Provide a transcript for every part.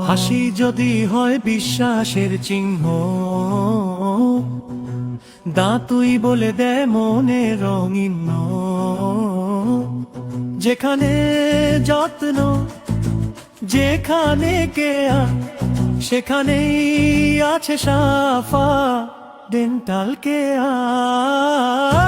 হাসি যদি হয় বিশ্বাসের চিহ্ন, দাঁতুই বলে দেয় মনে রঙিন। যেখানে যত্ন, যেখানে কেয়া, সেখানেই আছে সাফা ডেন্টাল কেয়ার।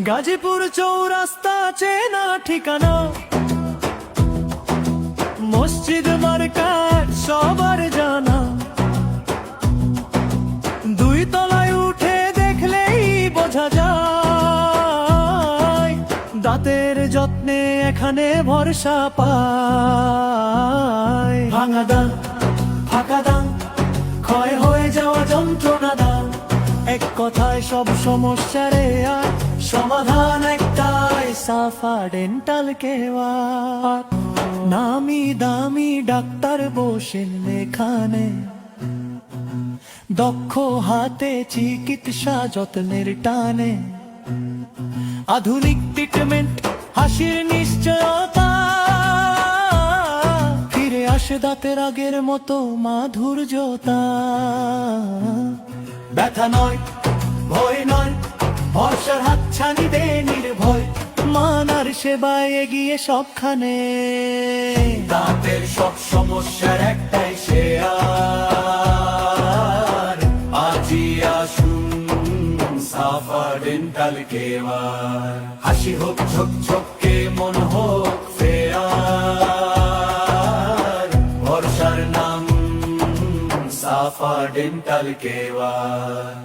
গাজীপুর চৌরাস্তা চেনা ঠিকানা, মসজিদ মার্কেট সবার জানা। দুই তলায় উঠে দেখলেই বোঝা যায়, দাঁতের যত্নে এখানে ভরসা পায়। ভাঙা দাঁত, ফাঁকা দাঁত, ক্ষয় হয়ে যাওয়া যন্ত্রণা দাঁত, এক কথায় সব সমস্যার আর সমাধান একটাই, সাফা ডেন্টাল কেয়ার। নামি দামি ডাক্তার বসেন এখানে, দক্ষ হাতে চিকিৎসা যত্নের টানে। আধুনিক ট্রিটমেন্ট, হাসির নিশ্চয়তা, ফিরে আসে দাঁতের আগের মতো মাধুর্যতা। ব্যথা নয়, ভয় নয়, ভরসার হাতছানি দে নির্ভয়, মানার সেবায় এগিয়ে সবখানে। দাঁতের সব সমস্যার একটাই শেয়ার, আজই আসুন সাফা ডেন্টাল কেয়ার। হাসি হোক ঝকঝকে, মন হোক ফেয়ার, ভরসার নাম সাফা ডেন্টাল কেয়ার।